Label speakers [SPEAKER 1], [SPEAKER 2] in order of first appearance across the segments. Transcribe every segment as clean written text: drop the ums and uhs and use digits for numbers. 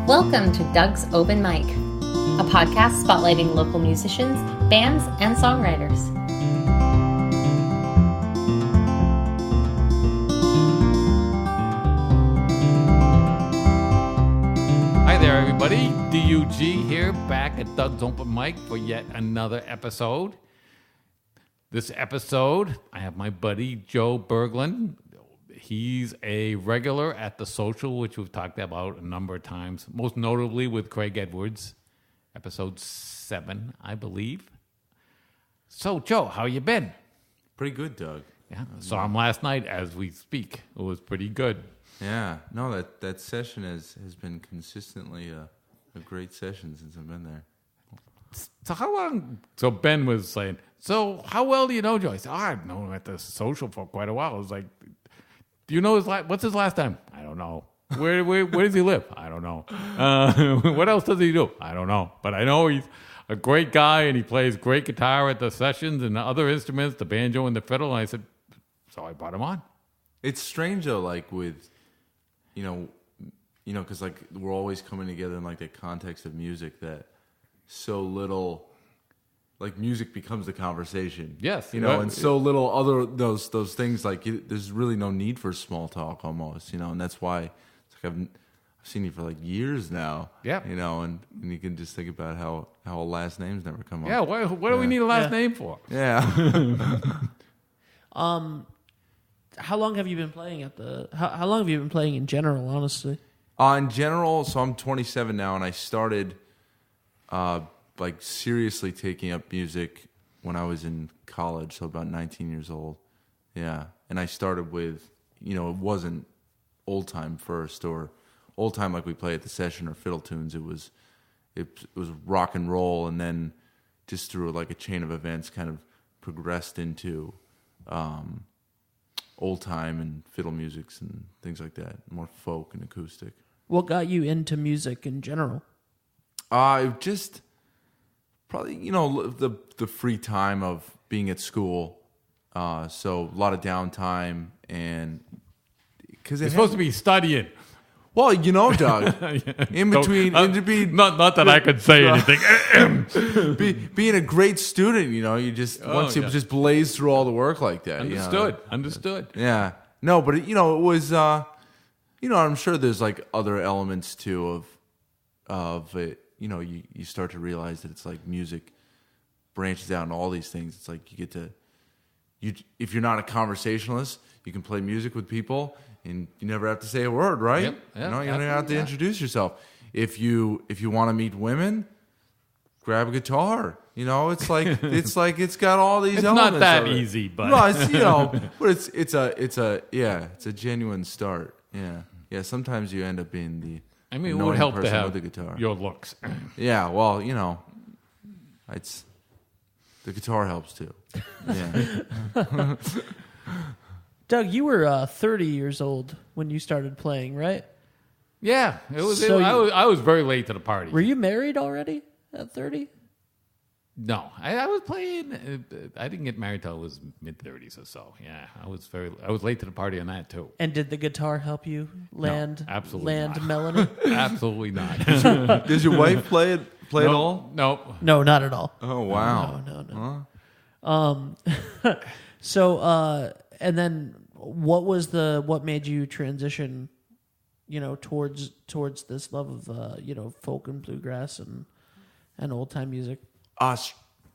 [SPEAKER 1] Welcome to Doug's Open Mic, a podcast spotlighting local musicians, bands, and songwriters.
[SPEAKER 2] Hi there, everybody. DUG here, back at Doug's Open Mic for yet another episode. This episode, I have my buddy Joe Berglund. He's a regular at The Social, which we've talked about a number of times, most notably with Craig Edwards, episode 7, I believe. So, Joe, how you been?
[SPEAKER 3] Pretty good, Doug.
[SPEAKER 2] Yeah, saw him last night as we speak. It was pretty good.
[SPEAKER 3] Yeah, no, that session has been consistently a great session since I've been there.
[SPEAKER 2] So how long? So Ben was saying, so how well do you know Joe? I said, I've known him at The Social for quite a while. I was like, do you know what's his last time? I don't know. Where does he live? I don't know. What else does he do? I don't know. But I know he's a great guy and he plays great guitar at the sessions and the other instruments, the banjo and the fiddle. And I said, so I brought him on.
[SPEAKER 3] It's strange though, like with, you know, because like we're always coming together in like the context of music that so little. Like music becomes the conversation,
[SPEAKER 2] yes,
[SPEAKER 3] and so little other those things. Like there's really no need for small talk, almost, and that's why it's like I've seen you for like years now,
[SPEAKER 2] yeah,
[SPEAKER 3] and you can just think about how last names never come up.
[SPEAKER 2] Yeah, what do we need a last name for?
[SPEAKER 3] Yeah.
[SPEAKER 4] How long have you been playing at the? How long have you been playing in general? Honestly,
[SPEAKER 3] in general, so I'm 27 now, and I started. Like seriously taking up music when I was in college, so about 19 years old. Yeah. And I started with, it wasn't old time first or old time like we play at the session or fiddle tunes. It was rock and roll, and then just through like a chain of events kind of progressed into old time and fiddle musics and things like that, more folk and acoustic.
[SPEAKER 4] What got you into music in general?
[SPEAKER 3] Just probably, the free time of being at school. So a lot of downtime, and because
[SPEAKER 2] You're supposed to be studying.
[SPEAKER 3] Well, Doug, in between,
[SPEAKER 2] not that I could say anything.
[SPEAKER 3] Being a great student, you just just blaze through all the work like that.
[SPEAKER 2] Understood.
[SPEAKER 3] Yeah, no, but it was, I'm sure there's like other elements too of it. You start to realize that it's like music branches out into all these things. It's like you get to, if you're not a conversationalist, you can play music with people and you never have to say a word, right?
[SPEAKER 2] Yep,
[SPEAKER 3] you don't have to introduce yourself. If you want to meet women, grab a guitar. It's like it's got all these elements.
[SPEAKER 2] It's not that easy, but
[SPEAKER 3] no, it's but it's a genuine start. Yeah. Sometimes you end up being the.
[SPEAKER 2] I mean, it would help to have
[SPEAKER 3] the guitar.
[SPEAKER 2] Your looks.
[SPEAKER 3] Yeah, well, the guitar helps too. Yeah.
[SPEAKER 4] Doug, you were 30 years old when you started playing, right?
[SPEAKER 2] Yeah, it was.
[SPEAKER 4] So
[SPEAKER 2] I was very late to the party.
[SPEAKER 4] Were you married already at 30?
[SPEAKER 2] No, I was playing. I didn't get married till I was mid-30s or so. Yeah, I was late to the party on that too.
[SPEAKER 4] And did the guitar help you land?
[SPEAKER 2] No, absolutely not.
[SPEAKER 4] Melody?
[SPEAKER 2] Absolutely not.
[SPEAKER 3] Does your wife play at all?
[SPEAKER 4] No, not at all.
[SPEAKER 3] Oh wow.
[SPEAKER 4] No. Huh? So, and then what made you transition? Towards this love of folk and bluegrass and old time music.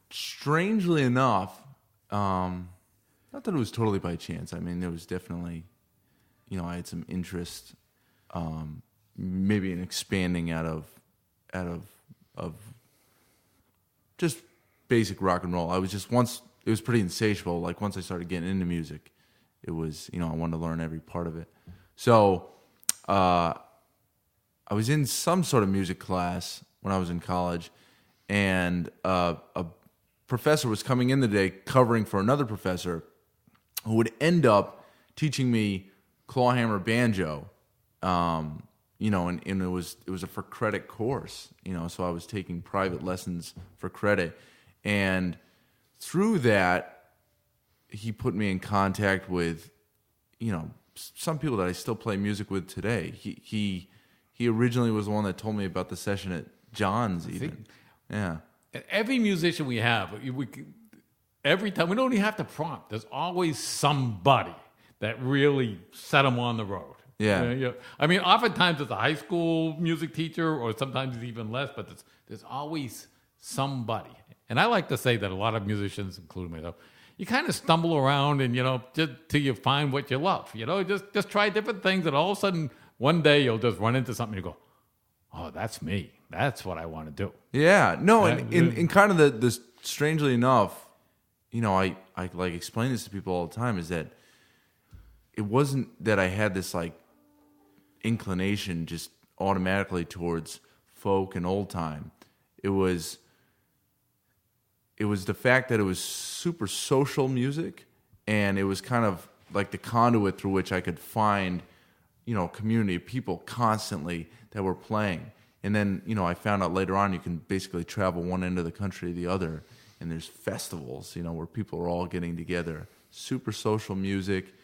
[SPEAKER 3] Strangely enough, not that it was totally by chance. I mean, there was definitely, I had some interest, maybe in expanding out of just basic rock and roll. I was just it was pretty insatiable. Like once I started getting into music, it was, I wanted to learn every part of it. So, I was in some sort of music class when I was in college. And a professor was coming in the day covering for another professor who would end up teaching me clawhammer banjo, and it was a for credit course, so I was taking private lessons for credit. And through that, he put me in contact with, some people that I still play music with today. He he originally was the one that told me about the session at John's. Even, yeah.
[SPEAKER 2] And every musician we have, every time we don't even have to prompt. There's always somebody that really set them on the road.
[SPEAKER 3] Yeah.
[SPEAKER 2] I mean, oftentimes it's a high school music teacher, or sometimes it's even less. But there's always somebody. And I like to say that a lot of musicians, including myself, you kind of stumble around and, just till you find what you love. Just try different things, and all of a sudden, one day you'll just run into something and you go, oh, that's me. That's what I want to do.
[SPEAKER 3] Yeah. No, and in kind of the strangely enough, I like explain this to people all the time, is that it wasn't that I had this like inclination just automatically towards folk and old time. It was the fact that it was super social music, and it was kind of like the conduit through which I could find, community of people constantly that were playing. And then, I found out later on you can basically travel one end of the country to the other, and there's festivals, where people are all getting together. Super social music.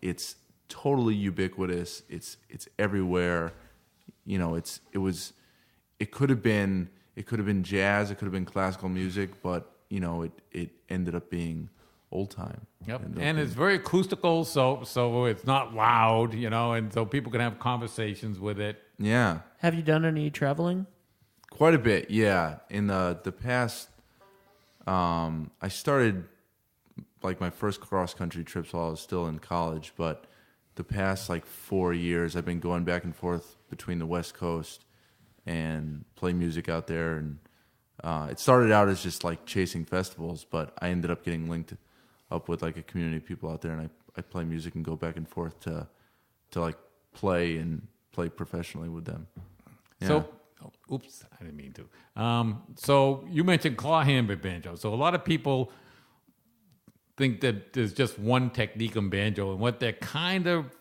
[SPEAKER 3] It's totally ubiquitous. It's everywhere. It could have been jazz, it could have been classical music, but it ended up being old time.
[SPEAKER 2] Yep. And it's very acoustical, so it's not loud, and so people can have conversations with it.
[SPEAKER 3] Yeah.
[SPEAKER 4] Have you done any traveling?
[SPEAKER 3] Quite a bit, yeah. In the past, I started like my first cross-country trips while I was still in college, but the past like 4 years, I've been going back and forth between the West Coast and play music out there. And it started out as just like chasing festivals, but I ended up getting linked up with like a community of people out there, and I play music and go back and forth to like play professionally with them. Yeah.
[SPEAKER 2] So, oops, I didn't mean to. So you mentioned clawhammer banjo. So a lot of people think that there's just one technique on banjo, and what they're kind of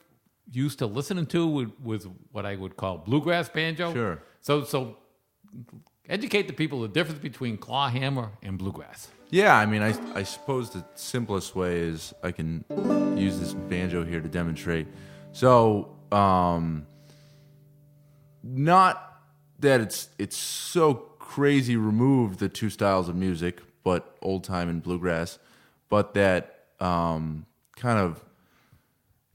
[SPEAKER 2] used to listening to was what I would call bluegrass banjo.
[SPEAKER 3] Sure.
[SPEAKER 2] So educate the people the difference between clawhammer and bluegrass.
[SPEAKER 3] Yeah, I mean, I suppose the simplest way is I can use this banjo here to demonstrate. So, not that it's so crazy removed, the two styles of music, but old time and bluegrass, but that kind of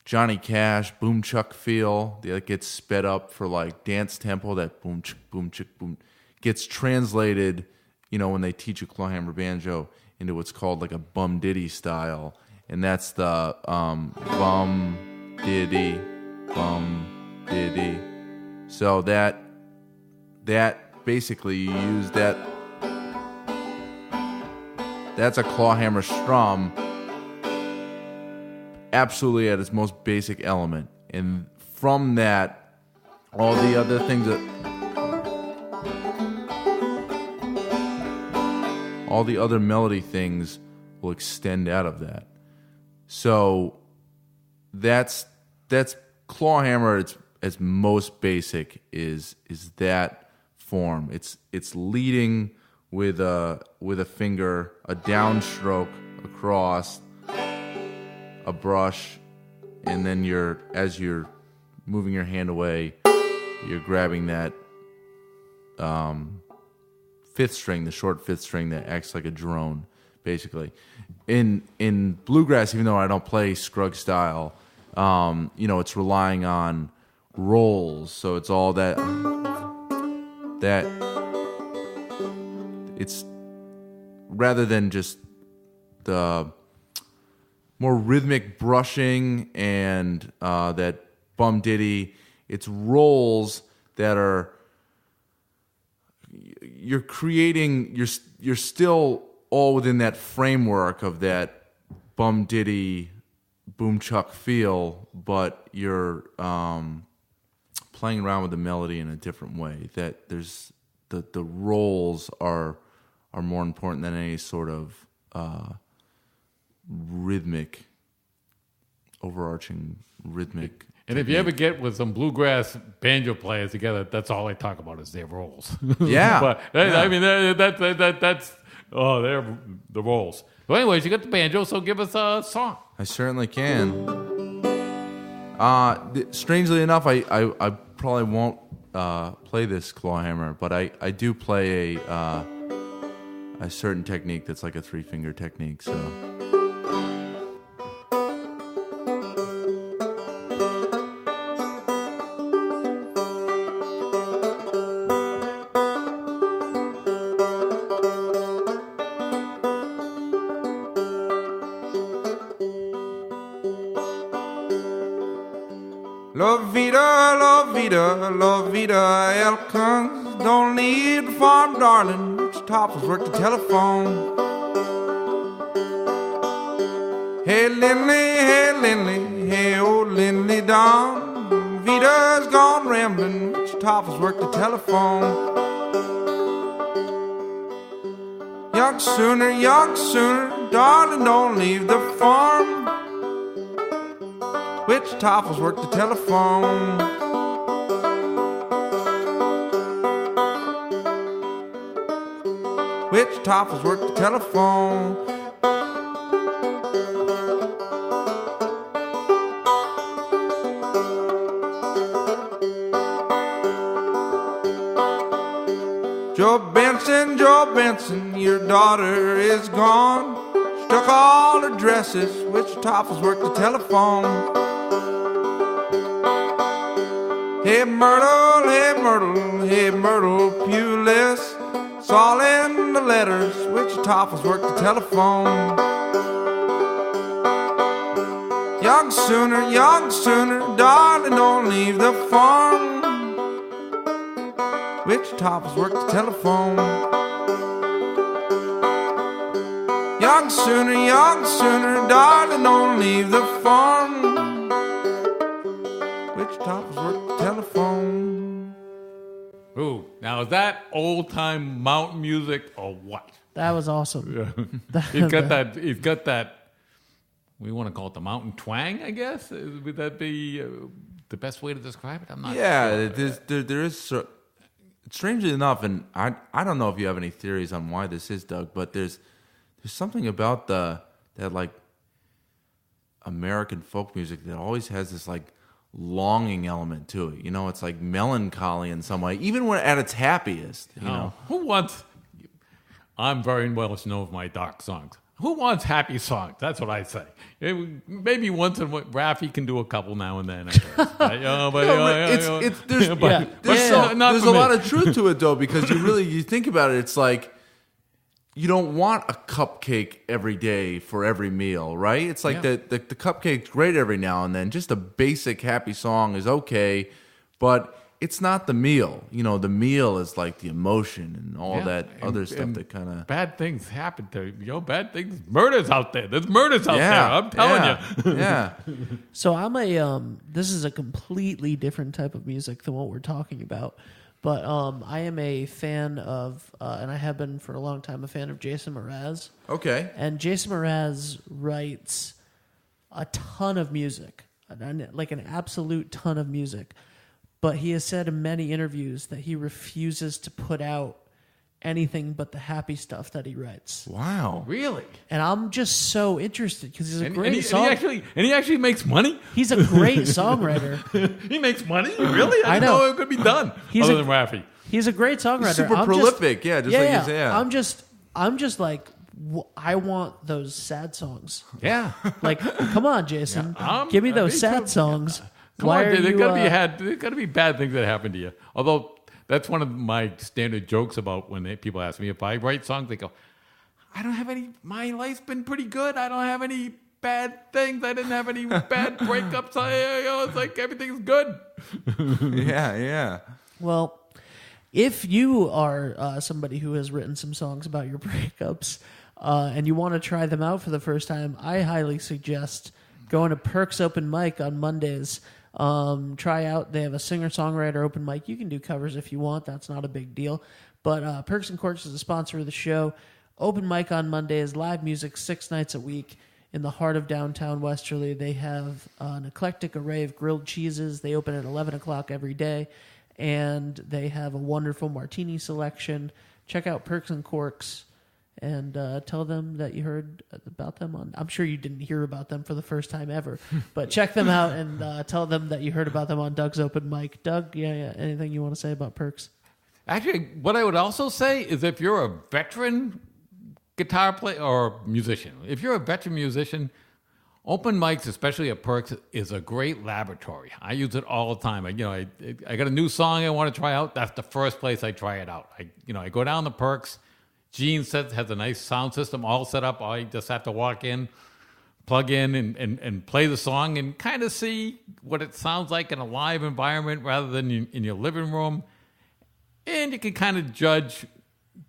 [SPEAKER 3] Johnny Cash boom chuck feel that gets sped up for like dance tempo, that boom chuck boom gets translated, when they teach you clawhammer banjo, into what's called like a bum diddy style, and that's the bum diddy. So that basically you use that. That's a clawhammer strum, absolutely at its most basic element, and from that, all the other things all the other melody things will extend out of that. So that's clawhammer. Its most basic is that form. It's leading with a finger, a downstroke across a brush, and then as you're moving your hand away, you're grabbing that fifth string, the short fifth string that acts like a drone, basically. In bluegrass, even though I don't play Scruggs style, it's relying on rolls. So it's all that it's rather than just the more rhythmic brushing and that bum diddy, it's rolls that are you're creating. You're still all within that framework of that bum diddy boom chuck feel, but you're playing around with the melody in a different way. That there's the rolls are more important than any sort of overarching rhythmic.
[SPEAKER 2] And if you ever get with some bluegrass banjo players together, that's all they talk about is their rolls.
[SPEAKER 3] Yeah.
[SPEAKER 2] But
[SPEAKER 3] yeah.
[SPEAKER 2] I mean, that's they're the rolls. So anyways, you got the banjo, so give us a song.
[SPEAKER 3] I certainly can. Strangely enough, I probably won't play this claw hammer, but I do play a certain technique that's like a 3-finger technique. So.
[SPEAKER 5] La vida, Elkins, don't need the farm, darling. Rich Topples work the telephone. Hey, Lindley, hey, old Lindley Don. Vita's gone rambling. Rich Topples work the telephone. Young sooner, darling, don't leave the farm. Which Topples work the telephone. Which Topples work the telephone. Joe Benson, your daughter is gone. She took all her dresses. Which Topples work the telephone. Hey Myrtle, Pulis. It's all in the letters. Which Topples work the telephone. Young sooner, darling, don't leave the farm. Which Topples work the telephone. Young sooner, darling, don't leave the farm. Which Topples work the telephone.
[SPEAKER 2] Ooh, now is that old time mountain music or what?
[SPEAKER 4] That was awesome.
[SPEAKER 2] He's got that. We want to call it the mountain twang, I guess. Would that be the best way to describe it? I'm not.
[SPEAKER 3] Yeah,
[SPEAKER 2] sure.
[SPEAKER 3] there is. Strangely enough, and I don't know if you have any theories on why this is, Doug, but there's something about that like American folk music that always has this like longing element to it. You know, it's like melancholy in some way, even when at its happiest. You know,
[SPEAKER 2] who wants? I'm very well known for my dark songs. Who wants happy songs? That's what I say. Maybe once in a while, Raffy can do a couple now and then. I guess.
[SPEAKER 3] There's a lot of truth to it though, because you think about it, it's like you don't want a cupcake every day for every meal, right? It's like the cupcake's great every now and then. Just a basic happy song is okay, but it's not the meal. You know, the meal is like the emotion and all that other stuff that kind of...
[SPEAKER 2] Bad things happen to bad things. Murders out there. There's murders out there. I'm telling you.
[SPEAKER 3] Yeah.
[SPEAKER 4] So I'm this is a completely different type of music than what we're talking about. But I am a fan of, and I have been for a long time, a fan of Jason Mraz.
[SPEAKER 3] Okay.
[SPEAKER 4] And Jason Mraz writes a ton of music, like an absolute ton of music. But he has said in many interviews that he refuses to put out anything but the happy stuff that he writes.
[SPEAKER 3] Wow.
[SPEAKER 2] Really?
[SPEAKER 4] And I'm just so interested because he's a great
[SPEAKER 2] songwriter. And he actually makes money?
[SPEAKER 4] He's a great songwriter.
[SPEAKER 2] He makes money? Really?
[SPEAKER 4] I know.
[SPEAKER 2] It could be done other than Raffy.
[SPEAKER 4] He's a great songwriter.
[SPEAKER 3] He's super prolific. Like you say.
[SPEAKER 4] I'm just like, I want those sad songs.
[SPEAKER 2] Yeah.
[SPEAKER 4] Like, come on, Jason. Give me those sad songs.
[SPEAKER 2] Come on, there got to be bad things that happen to you. Although that's one of my standard jokes about when people ask me if I write songs. They go, "I don't have any. My life's been pretty good. I don't have any bad things. I didn't have any bad breakups. It's like everything's good."
[SPEAKER 3] Yeah.
[SPEAKER 4] Well, if you are somebody who has written some songs about your breakups and you want to try them out for the first time, I highly suggest going to Perks Open Mic on Mondays. Try out. They have a singer-songwriter open mic. You can do covers if you want. That's not a big deal. But Perks and Corks is a sponsor of the show. Open mic on Mondays, live music 6 nights a week in the heart of downtown Westerly. They have an eclectic array of grilled cheeses. They open at 11 o'clock every day, and they have a wonderful martini selection. Check out Perks and Corks and tell them that you heard about them on. I'm sure you didn't hear about them for the first time ever, but check them out and tell them that you heard about them on Doug's Open Mic. Doug, yeah. Anything you want to say about Perks?
[SPEAKER 2] Actually, what I would also say is if you're a veteran guitar player or musician, if you're a veteran musician, open mics, especially at Perks, is a great laboratory. I use it all the time. I got a new song I want to try out. That's the first place I try it out. I go down to Perks. Gene has a nice sound system all set up. I just have to walk in, plug in, and play the song and kind of see what it sounds like in a live environment rather than in your living room. And you can kind of judge.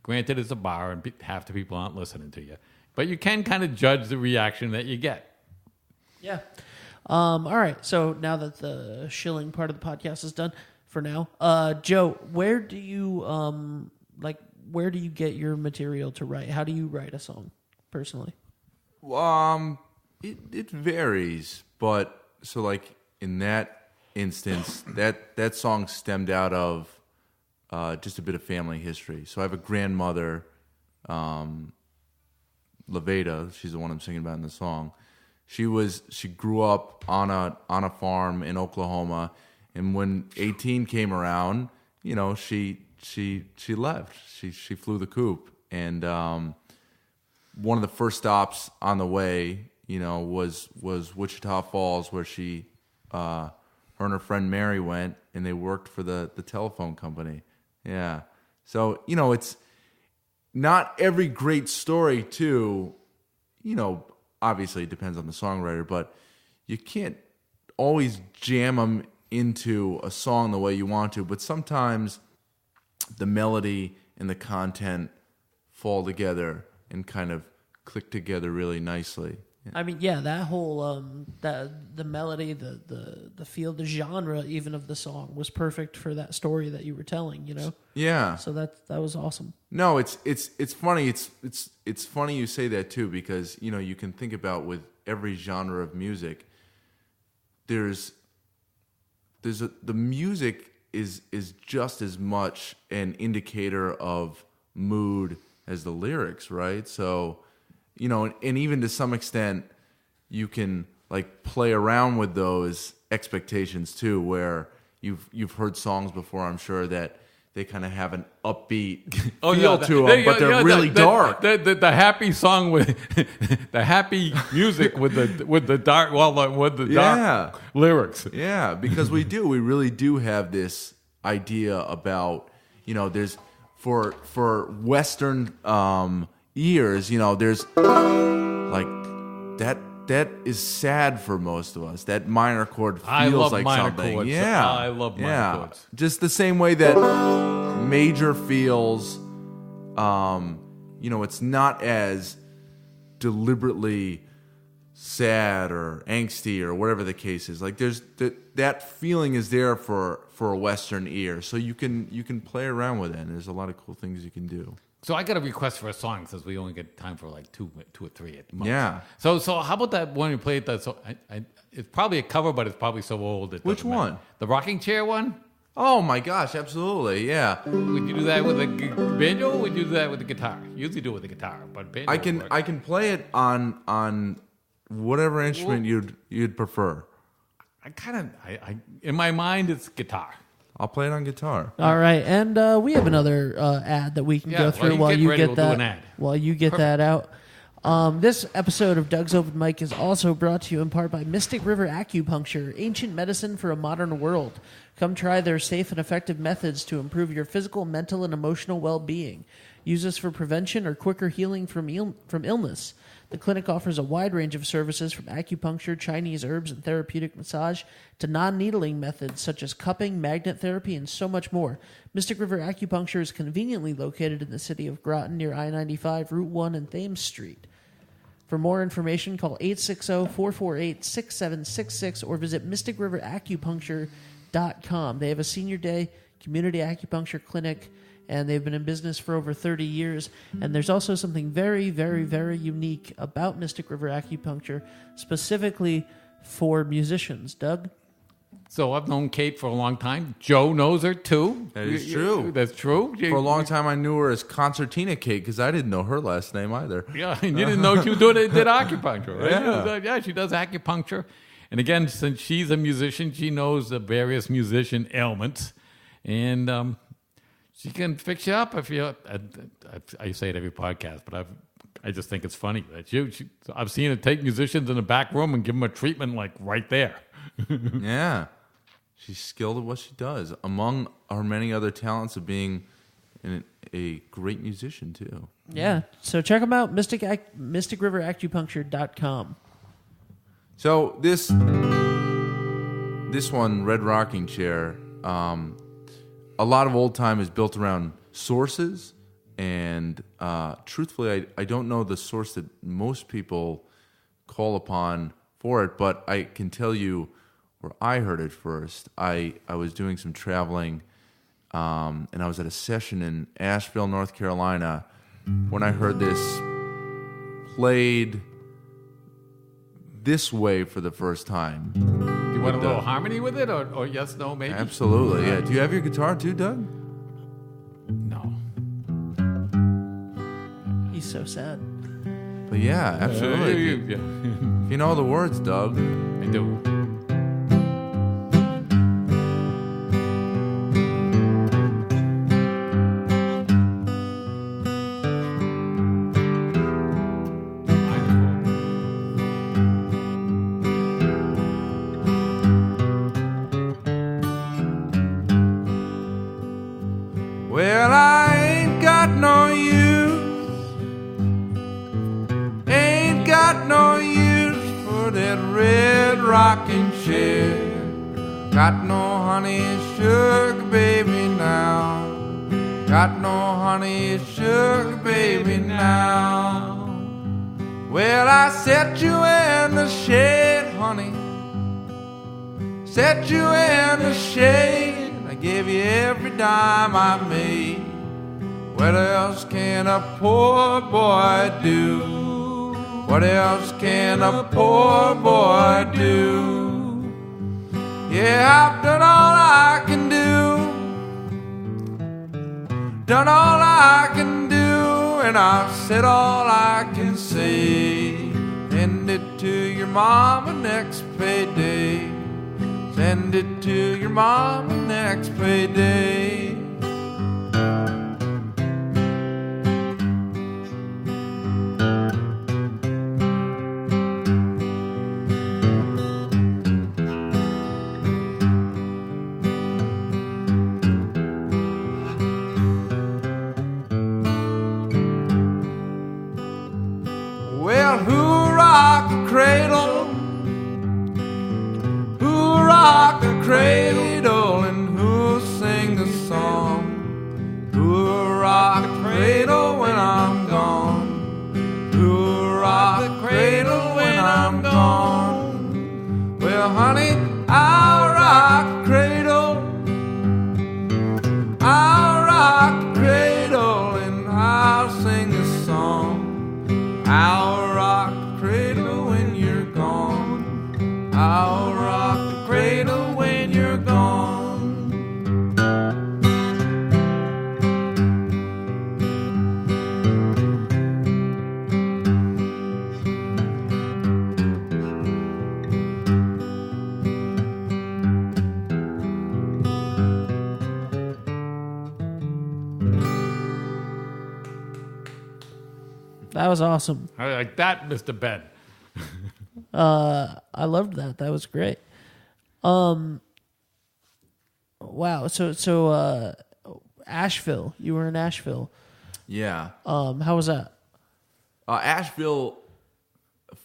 [SPEAKER 2] Granted, it's a bar and half the people aren't listening to you. But you can kind of judge the reaction that you get.
[SPEAKER 4] Yeah. All right. So now that the shilling part of the podcast is done for now, Joe, where do you get your material to write? How do you write a song personally?
[SPEAKER 3] It varies, but so like in that instance, that song stemmed out of just a bit of family history. So I have a grandmother, Leveda. She's the one I'm singing about in the song. She grew up on a farm in Oklahoma, and when 18 came around, she left. She flew the coop, and one of the first stops on the way, was Wichita Falls, where her and her friend Mary went, and they worked for the telephone company. Yeah, so it's not every great story too. Obviously it depends on the songwriter, but you can't always jam them into a song the way you want to. But sometimes the melody and the content fall together and kind of click together really nicely.
[SPEAKER 4] I mean, yeah, that whole the melody, the feel, the genre even of the song was perfect for that story that you were telling.
[SPEAKER 3] Yeah.
[SPEAKER 4] So that was awesome.
[SPEAKER 3] No, it's funny. It's funny you say that too, because you can think about with every genre of music, the music is just as much an indicator of mood as the lyrics, right? So, and even to some extent, you can like play around with those expectations too, where you've heard songs before, I'm sure, that they kind of have an upbeat feel to them, but they're really dark.
[SPEAKER 2] The happy song with the happy music with the dark, dark lyrics.
[SPEAKER 3] Yeah, because we really do have this idea about there's for Western ears, there's like that is sad for most of us. That minor chord feels like something.
[SPEAKER 2] Chords.
[SPEAKER 3] Yeah,
[SPEAKER 2] I love minor chords.
[SPEAKER 3] Just the same way that major feels, it's not as deliberately sad or angsty or whatever the case is. Like there's that feeling is there for a Western ear, so you can play around with it. And there's a lot of cool things you can do.
[SPEAKER 2] So I got a request for a song since we only get time for like two or three at the most.
[SPEAKER 3] Yeah.
[SPEAKER 2] So how about that one you played? That it's probably a cover, but it's probably so old.
[SPEAKER 3] Which one?
[SPEAKER 2] Matter. The rocking chair one.
[SPEAKER 3] Oh my gosh, absolutely, yeah.
[SPEAKER 2] Would you do that with a banjo? Or would you do that with the guitar? You usually do it with the guitar, but banjo.
[SPEAKER 3] I can play it on whatever instrument you'd prefer.
[SPEAKER 2] I in my mind it's guitar.
[SPEAKER 3] I'll play it on guitar.
[SPEAKER 4] All right, and we have another ad that we can go through while you get that. While you get that out. This episode of Doug's Open Mic is also brought to you in part by Mystic River Acupuncture, ancient medicine for a modern world. Come try their safe and effective methods to improve your physical, mental, and emotional well-being. Use this for prevention or quicker healing from illness. The clinic offers a wide range of services from acupuncture, Chinese herbs, and therapeutic massage to non-needling methods such as cupping, magnet therapy, and so much more. Mystic River Acupuncture is conveniently located in the city of Groton near I-95, Route 1, and Thames Street. For more information, call 860-448-6766 or visit mysticriveracupuncture.com. They have a senior day community acupuncture clinic, and they've been in business for over 30 years. And there's also something very, very, very unique about Mystic River Acupuncture, specifically for musicians. Doug?
[SPEAKER 2] So I've known Kate for a long time. Joe knows her too.
[SPEAKER 3] That is true.
[SPEAKER 2] That's true.
[SPEAKER 3] For a long time, I knew her as Concertina Kate because I didn't know her last name either.
[SPEAKER 2] Yeah, and you didn't know she did acupuncture, right?
[SPEAKER 3] Yeah.
[SPEAKER 2] She does acupuncture. And again, since she's a musician, she knows the various musician ailments, and she can fix you up if you. I say it every podcast, but I just think it's funny that I've seen her take musicians in the back room and give them a treatment like right there.
[SPEAKER 3] Yeah. She's skilled at what she does, among our many other talents of being a great musician, too.
[SPEAKER 4] Yeah. So check them out, mysticriveracupuncture.com.
[SPEAKER 3] So this one, Red Rocking Chair, a lot of old time is built around sources, and truthfully, I don't know the source that most people call upon for it, but I can tell you where I heard it first. I was doing some traveling, and I was at a session in Asheville, North Carolina, when I heard this played this way for the first time.
[SPEAKER 2] Do you want a little harmony with it, or yes, no, maybe?
[SPEAKER 3] Absolutely, yeah. Do you have your guitar too, Doug?
[SPEAKER 2] No.
[SPEAKER 4] He's so sad.
[SPEAKER 3] But yeah, absolutely.
[SPEAKER 2] Yeah.
[SPEAKER 3] If you know the words, Doug.
[SPEAKER 2] I do.
[SPEAKER 5] Well, I ain't got no use, ain't got no use for that red rocking chair. Got no honey sugar baby now, got no honey sugar baby now. Well, I set you in the shade, honey, set you in the shade. I gave you every dime I made. What else can a poor boy do? What else can a poor boy do? Yeah, I've done all I can do, done all I can do, and I've said all I can say. Send it to your mama next payday. Send it to your mama next payday. Well, who rocked the cradle? Rock the cradle, and who'll sing the song? Who'll rock the cradle when I'm gone? Who'll rock the cradle when I'm gone? Well, honey, I'll rock the cradle, I'll rock the cradle, and I'll sing the song. I'll rock the cradle when you're gone. I'll rock the cradle when you're gone.
[SPEAKER 4] That was awesome.
[SPEAKER 2] I like that, Mr. Ben.
[SPEAKER 4] I loved that. That was great. Wow. So Asheville. You were in Asheville.
[SPEAKER 3] Yeah.
[SPEAKER 4] How was that?
[SPEAKER 3] Asheville,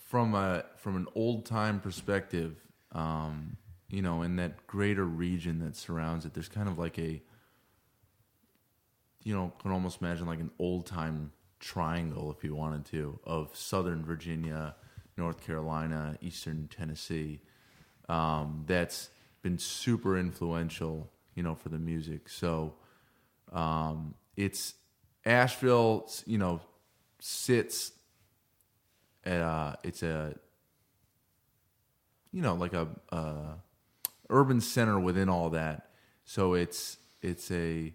[SPEAKER 3] from an old time perspective, in that greater region that surrounds it, there's kind of like a, can almost imagine like an old time triangle, if you wanted to, of Southern Virginia, North Carolina, Eastern Tennessee. That's been super influential, for the music. So, it's Asheville, sits at, it's a, like a urban center within all that. So it's a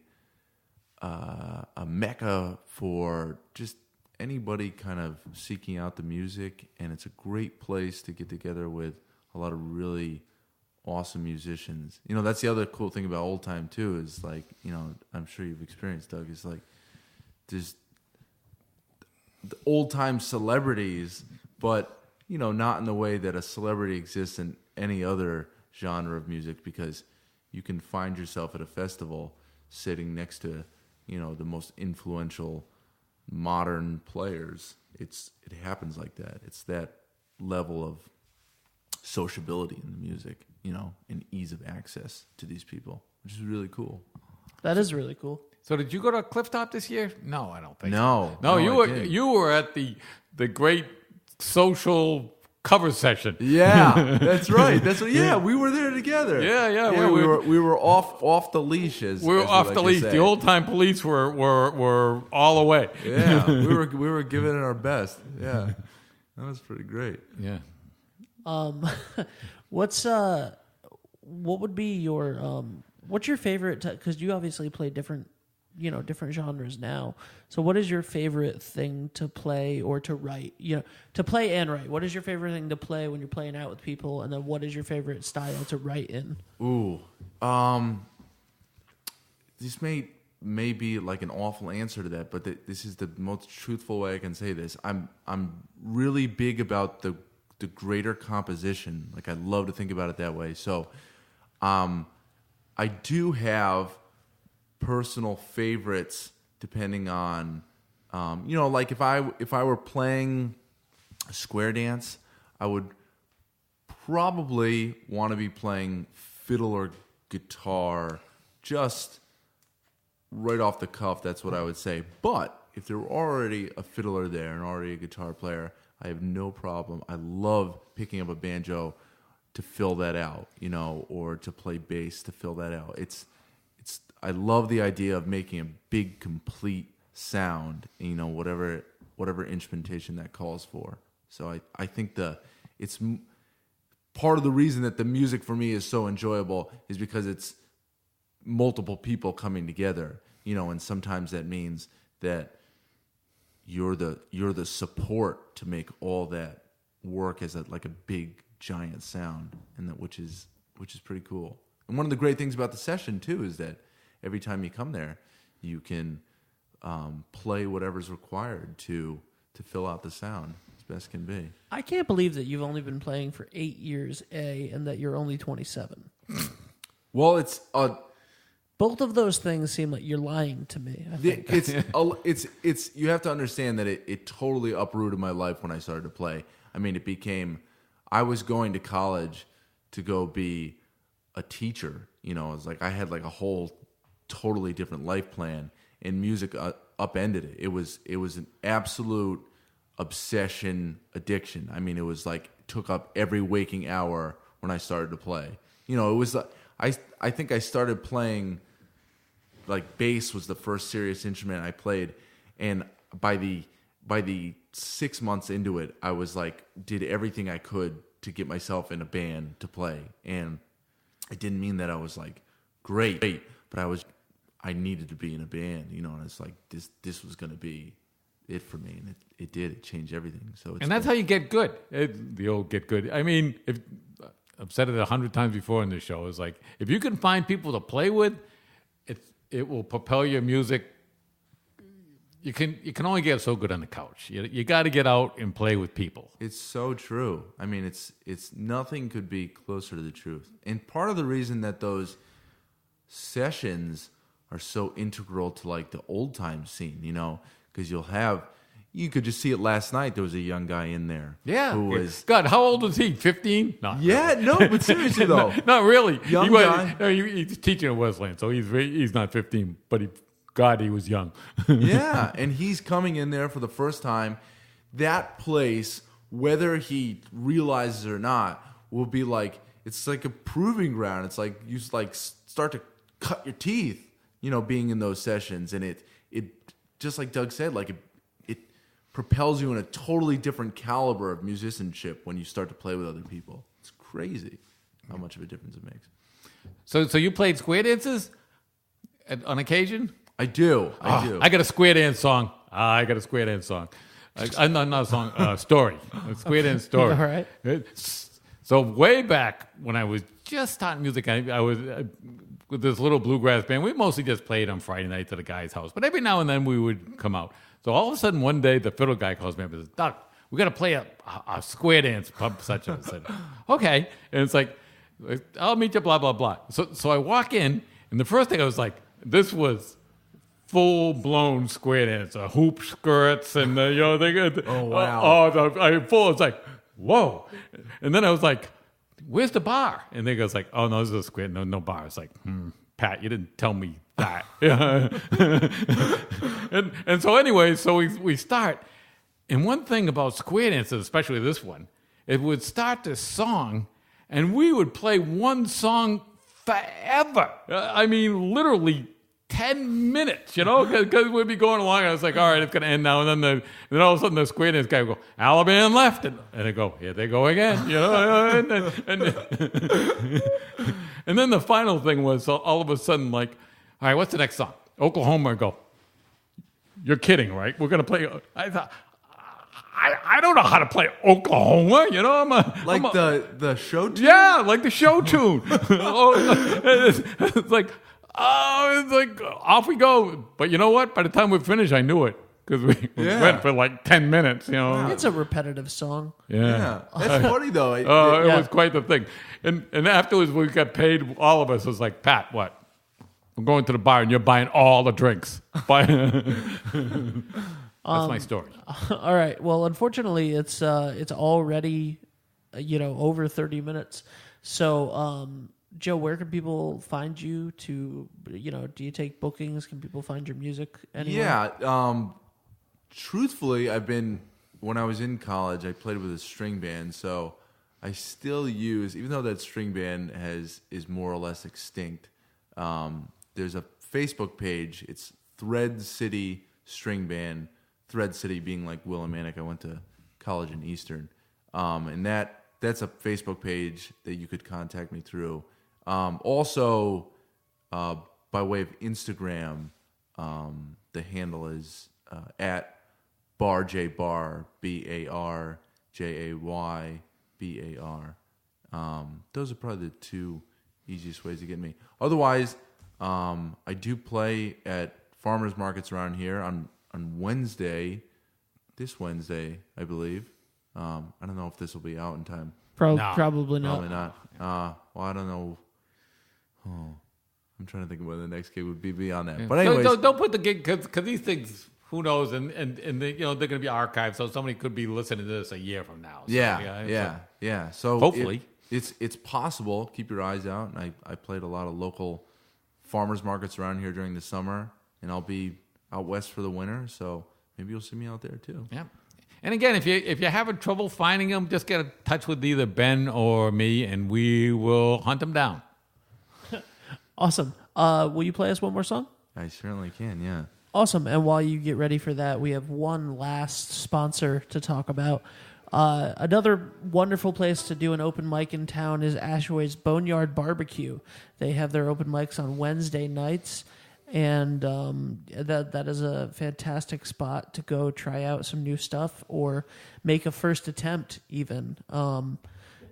[SPEAKER 3] mecca for just anybody kind of seeking out the music, and it's a great place to get together with a lot of really awesome musicians. You know, that's the other cool thing about old time too, is like, you know, I'm sure you've experienced, Doug, is like there's the old time celebrities, but you know, not in the way that a celebrity exists in any other genre of music, because you can find yourself at a festival sitting next to, you know, the most influential modern players. It happens like that. It's that level of sociability in the music, you know, and ease of access to these people, which is really cool.
[SPEAKER 4] That is really cool.
[SPEAKER 2] So did you go to Clifftop this year? No, I don't think
[SPEAKER 3] No.
[SPEAKER 2] so. No,
[SPEAKER 3] I didn't.
[SPEAKER 2] you were at the great social cover session.
[SPEAKER 3] Yeah, that's right. Yeah, we were there together.
[SPEAKER 2] Yeah.
[SPEAKER 3] We were off the leash, as
[SPEAKER 2] We were
[SPEAKER 3] as
[SPEAKER 2] off
[SPEAKER 3] like
[SPEAKER 2] the
[SPEAKER 3] to
[SPEAKER 2] leash.
[SPEAKER 3] say.
[SPEAKER 2] The old time police were all away.
[SPEAKER 3] Yeah, we were giving it our best. Yeah, that was pretty great.
[SPEAKER 2] Yeah.
[SPEAKER 4] What would be your what's your favorite? Because you obviously play different genres now. So what is your favorite thing to play or to write? You know, to play and write. What is your favorite thing to play when you're playing out with people? And then what is your favorite style to write in?
[SPEAKER 3] Ooh, this may be like an awful answer to that, but this is the most truthful way I can say this. I'm really big about the greater composition. Like, I love to think about it that way. So, I do have personal favorites depending on, you know, like if I were playing a square dance, I would probably want to be playing fiddle or guitar, just right off the cuff. That's what I would say. But if there were already a fiddler there and already a guitar player, I have no problem. I love picking up a banjo to fill that out, you know, or to play bass to fill that out. I love the idea of making a big, complete sound, you know, whatever instrumentation that calls for. So I think it's part of the reason that the music for me is so enjoyable is because it's multiple people coming together, you know, and sometimes that means that you're the support to make all that work as like a big giant sound, and that which is pretty cool. And one of the great things about the session too is that every time you come there, you can play whatever's required to fill out the sound as best can be.
[SPEAKER 4] I can't believe that you've only been playing for 8 years, and that you're only 27.
[SPEAKER 3] Well, it's
[SPEAKER 4] Both of those things seem like you're lying to me. I think.
[SPEAKER 3] it's you have to understand that it totally uprooted my life when I started to play. I mean, I was going to college to go be a teacher. You know, it's like I had like a whole totally different life plan, and music upended it. It was an absolute obsession, addiction. I mean, it was like took up every waking hour when I started to play. You know, it was I think I started playing, like, bass was the first serious instrument I played, and by the 6 months into it, I was like, did everything I could to get myself in a band to play. And I didn't mean that I was like great, but I needed to be in a band, you know, and it's like this was going to be it for me, and it did. It changed everything. So
[SPEAKER 2] And that's how you get good. The old get good. I mean, I've said it 100 times before in this show. It's like, if you can find people to play with, it will propel your music. You can only get so good on the couch. You got to get out and play with people.
[SPEAKER 3] It's so true. I mean, it's nothing could be closer to the truth. And part of the reason that those sessions are so integral to like the old time scene, you know, because you could just see it last night. There was a young guy in there.
[SPEAKER 2] Yeah.
[SPEAKER 3] Who was
[SPEAKER 2] God, how old was he? 15? No.
[SPEAKER 3] Yeah, no, but seriously though.
[SPEAKER 2] Not really.
[SPEAKER 3] Young guy.
[SPEAKER 2] He's teaching at Wesleyan, so he's not 15, but he was young.
[SPEAKER 3] Yeah, and he's coming in there for the first time. That place, whether he realizes it or not, will be like, it's like a proving ground. It's like you like start to cut your teeth, you know, being in those sessions. And it just like Doug said, like it propels you in a totally different caliber of musicianship when you start to play with other people. It's crazy how much of a difference it makes.
[SPEAKER 2] So you played square dances on occasion?
[SPEAKER 3] I do. I do.
[SPEAKER 2] I got a square dance song. I got a square dance song. Not a song, story. A square dance story.
[SPEAKER 4] All right.
[SPEAKER 2] So way back when I was just starting music, I was with this little bluegrass band. We mostly just played on Friday nights at a guy's house, but every now and then we would come out. So all of a sudden one day the fiddle guy calls me up and says, "Doc, we got to play a square dance pub such and such." I said, "Okay," and it's like, "I'll meet you." Blah blah blah. So I walk in, and the first thing I was like, this was full-blown square dance, hoop skirts, and they got it's like, whoa. And then I was like, where's the bar? And they goes like, oh no, this is a square, no bar. It's like, Pat, you didn't tell me that. and so anyway, so we start. And one thing about square dances, especially this one, it would start this song, and we would play one song forever. I mean, literally 10 minutes, because we'd be going along. And I was like, all right, it's going to end now. And then all of a sudden the square dance guy would go, Alabama left. And I go, here they go again. And then the final thing was all of a sudden like, all right, what's the next song? Oklahoma. I go, you're kidding, right? We're going to play. I thought, I don't know how to play Oklahoma,
[SPEAKER 3] Like the show tune?
[SPEAKER 2] Yeah, like the show tune. It's like, off we go. But you know what? By the time we finished, I knew it because we went for like 10 minutes.
[SPEAKER 4] It's a repetitive song.
[SPEAKER 3] Yeah. That's funny though.
[SPEAKER 2] It was quite the thing. And afterwards, we got paid. All of us was like, Pat, what? I'm going to the bar and you're buying all the drinks. That's my story.
[SPEAKER 4] All right. Well, unfortunately, it's already over 30 minutes. So, Joe, where can people find you? Do you take bookings? Can people find your music anywhere?
[SPEAKER 3] Yeah. Truthfully, when I was in college, I played with a string band, so I still use, even though that string band is more or less extinct. There's a Facebook page. It's Thread City String Band. Thread City being like Willimantic. I went to college in Eastern, and that's a Facebook page that you could contact me through. Also, by way of Instagram, the handle is at barjaybar, BARJAYBAR. Those are probably the two easiest ways to get me. Otherwise, I do play at farmers markets around here on Wednesday, this Wednesday, I believe. I don't know if this will be out in time.
[SPEAKER 4] Probably not.
[SPEAKER 3] Probably not. Well, I don't know. Oh, I'm trying to think of what the next gig would be beyond that. But anyways,
[SPEAKER 2] don't put the gig because these things, who knows, and they, they're going to be archived, so somebody could be listening to this a year from now. So,
[SPEAKER 3] yeah. So
[SPEAKER 2] hopefully,
[SPEAKER 3] it's possible. Keep your eyes out. And I played a lot of local farmers markets around here during the summer, and I'll be out west for the winter. So maybe you'll see me out there too.
[SPEAKER 2] Yeah. And again, if you're having trouble finding them, just get in touch with either Ben or me, and we will hunt them down.
[SPEAKER 4] Awesome. Will you play us one more song?
[SPEAKER 3] I certainly can, yeah.
[SPEAKER 4] Awesome. And while you get ready for that, we have one last sponsor to talk about. Another wonderful place to do an open mic in town is Ashaway's Boneyard Barbecue. They have their open mics on Wednesday nights, and that is a fantastic spot to go try out some new stuff or make a first attempt even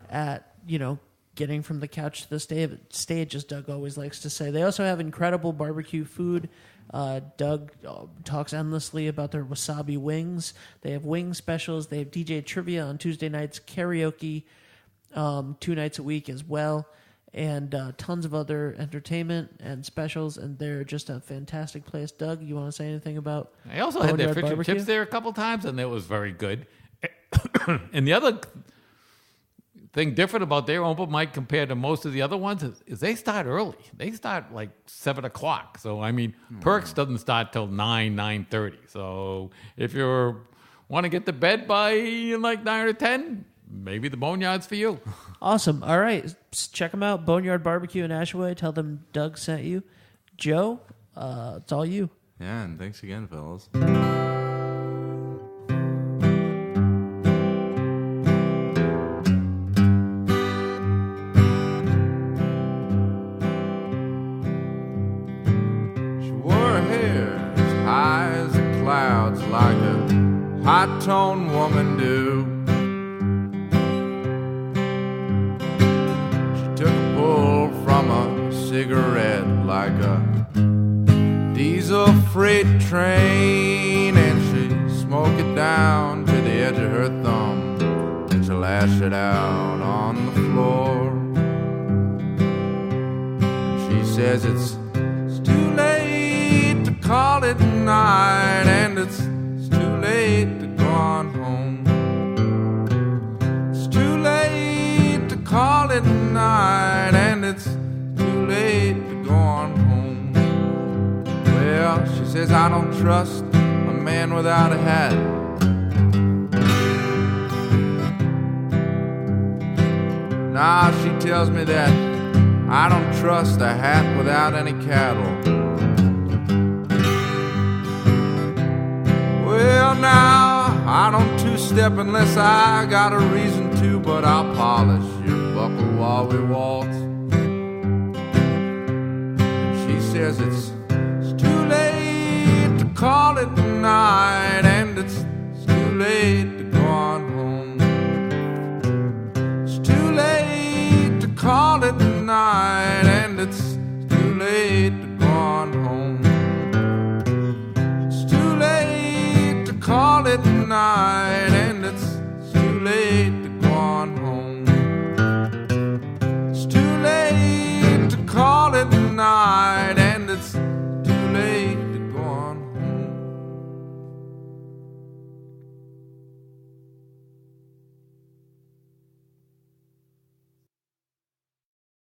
[SPEAKER 4] at, getting from the couch to the stage, as Doug always likes to say. They also have incredible barbecue food. Doug talks endlessly about their wasabi wings. They have wing specials. They have DJ trivia on Tuesday nights, karaoke 2 nights a week as well, and tons of other entertainment and specials, and they're just a fantastic place. Doug, you want to say anything about
[SPEAKER 2] I also had their
[SPEAKER 4] Boneyard
[SPEAKER 2] fish and
[SPEAKER 4] Barbecue?
[SPEAKER 2] chips there a couple times, and it was very good. And the other thing different about their open mic compared to most of the other ones is they start early. They start like 7 o'clock. So, I mean, Perks doesn't start till 9:30. So if you want to get to bed by like 9 or 10, maybe the Boneyard's for you.
[SPEAKER 4] Awesome. All right. Check them out. Boneyard Barbecue in Ashaway. Tell them Doug sent you. Joe, it's all you.
[SPEAKER 3] Yeah, and thanks again, fellas.
[SPEAKER 5] hair as high as the clouds, like a high-toned woman do. She took a pull from a cigarette like a diesel freight train, and she smoked it down to the edge of her thumb, and she lashed it out on the floor. She says it's too late to call it night, and it's too late to go on home. It's too late to call it night, and it's too late to go on home. Well, she says I don't trust a man without a hat. Nah, she tells me that I don't trust a hat without any cattle. Well, now, I don't two-step unless I got a reason to, but I'll polish your buckle while we waltz. And she says it's